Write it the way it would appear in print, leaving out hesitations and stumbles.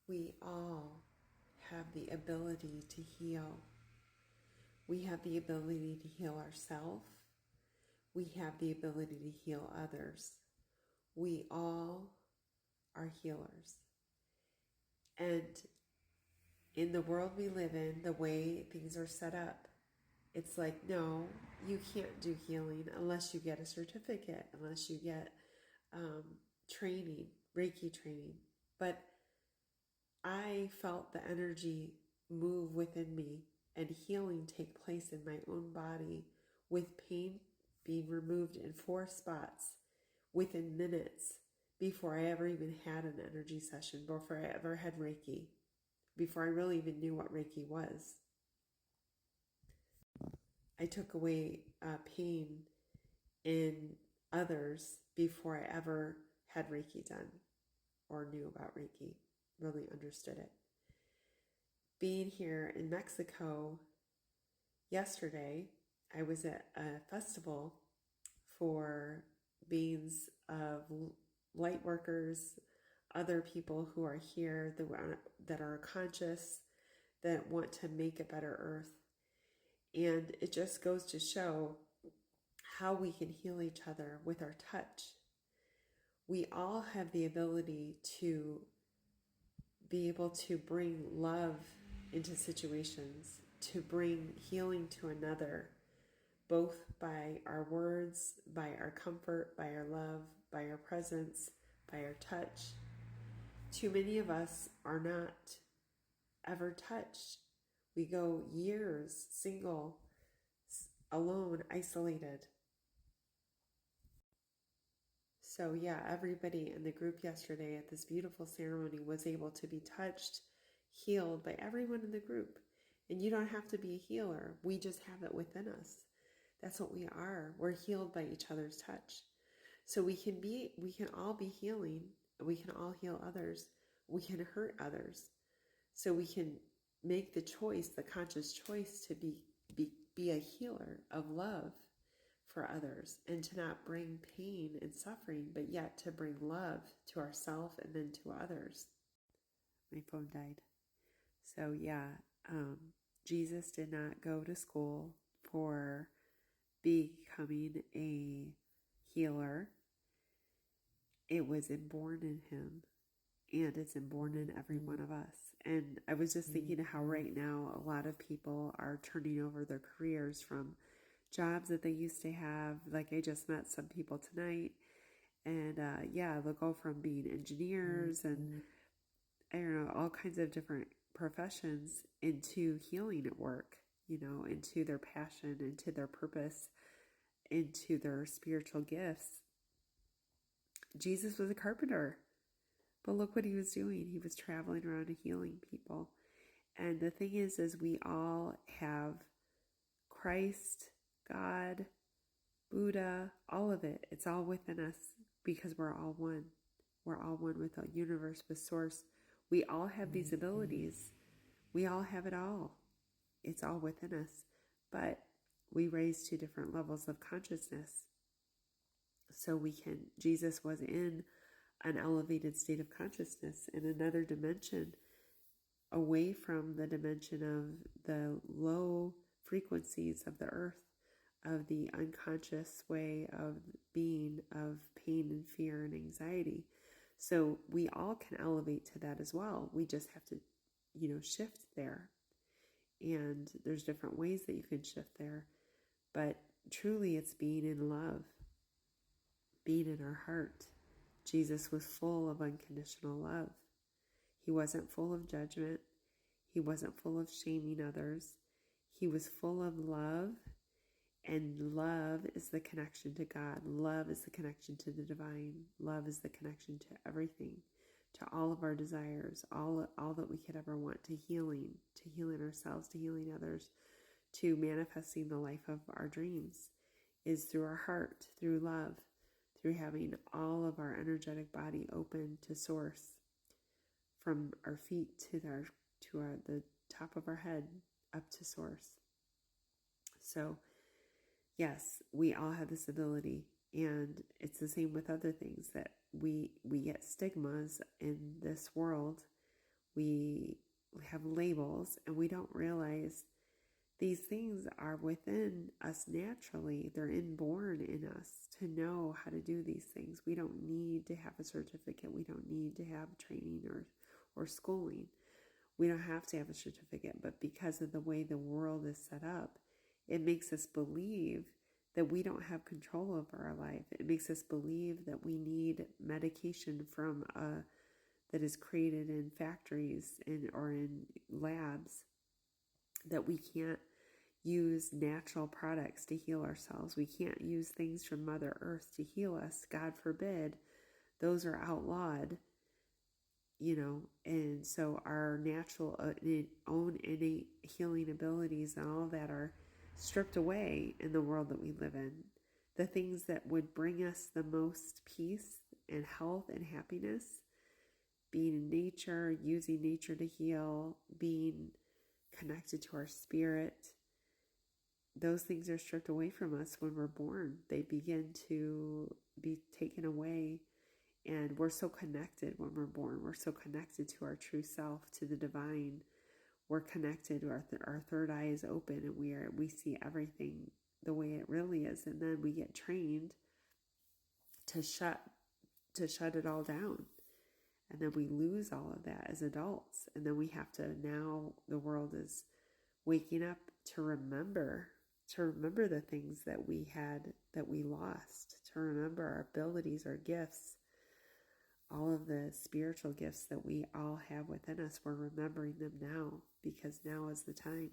We all have the ability to heal. We have the ability to heal ourselves. We have the ability to heal others. We all are healers. And in the world we live in, the way things are set up, it's like, no, you can't do healing unless you get a certificate, unless you get training, Reiki training. But I felt the energy move within me and healing take place in my own body, with pain being removed in 4 spots within minutes before I ever even had an energy session, before I ever had Reiki, before I really even knew what Reiki was. I took away pain in others before I ever had Reiki done or knew about Reiki, really understood it. Being here in Mexico yesterday, I was at a festival for beings of light workers, other people who are here that are conscious, that want to make a better earth. And it just goes to show how we can heal each other with our touch. We all have the ability to be able to bring love into situations, to bring healing to another, both by our words, by our comfort, by our love, by our presence, by our touch. Too many of us are not ever touched. We go years single, alone, isolated. So yeah, everybody in the group yesterday at this beautiful ceremony was able to be touched, healed by everyone in the group. And you don't have to be a healer. We just have it within us. That's what we are. We're healed by each other's touch. So we can all be healing. We can all heal others. We can hurt others. So we can make the choice, the conscious choice, to be a healer of love for others, and to not bring pain and suffering, but yet to bring love to ourselves and then to others. My phone died. So yeah, Jesus did not go to school for becoming a healer. It was inborn in him, and it's inborn in every one of us. And I was just thinking how right now a lot of people are turning over their careers from jobs that they used to have. Like, I just met some people tonight, and they'll go from being engineers and I don't know, all kinds of different professions into healing at work, into their passion, into their purpose, into their spiritual gifts. Jesus was a carpenter, but look what he was doing. He was traveling around and healing people. And the thing is we all have Christ, God, Buddha, all of it. It's all within us because we're all one. We're all one with the universe, with source. We all have these abilities. We all have it all. It's all within us. But we raise to different levels of consciousness. So Jesus was in an elevated state of consciousness in another dimension, away from the dimension of the low frequencies of the earth, of the unconscious way of being, of pain and fear and anxiety. So we all can elevate to that as well. We just have to, shift there. And there's different ways that you can shift there. But truly, it's being in love, being in our heart. Jesus was full of unconditional love. He wasn't full of judgment. He wasn't full of shaming others. He was full of love. And love is the connection to God. Love is the connection to the divine. Love is the connection to everything, to all of our desires, all that we could ever want, to healing ourselves, to healing others, to manifesting the life of our dreams, is through our heart, through love, through having all of our energetic body open to source, from our feet to the top of our head up to source. So yes, we all have this ability, and it's the same with other things, that we get stigmas in this world We have labels, and we don't realize these things are within us naturally. They're inborn in us to know how to do these things. We don't need to have a certificate. We don't need to have training or schooling. We don't have to have a certificate, but because of the way the world is set up, it makes us believe that we don't have control over our life. It makes us believe that we need medication that is created in factories or in labs, that we can't use natural products to heal ourselves. We can't use things from Mother Earth to heal us. God forbid. Those are outlawed, and so our natural own innate healing abilities and all that are stripped away in the world that we live in. The things that would bring us the most peace and health and happiness, being in nature, using nature to heal, being connected to our spirit, those things are stripped away from us when we're born. They begin to be taken away. And we're so connected when we're born. We're so connected to our true self, to the divine. We're connected. Our third eye is open, and we see everything the way it really is. And then we get trained to shut it all down. And then we lose all of that as adults. And then we have to, now the world is waking up to remember the things that we had, that we lost, to remember our abilities, our gifts, all of the spiritual gifts that we all have within us. We're remembering them now, because now is the time.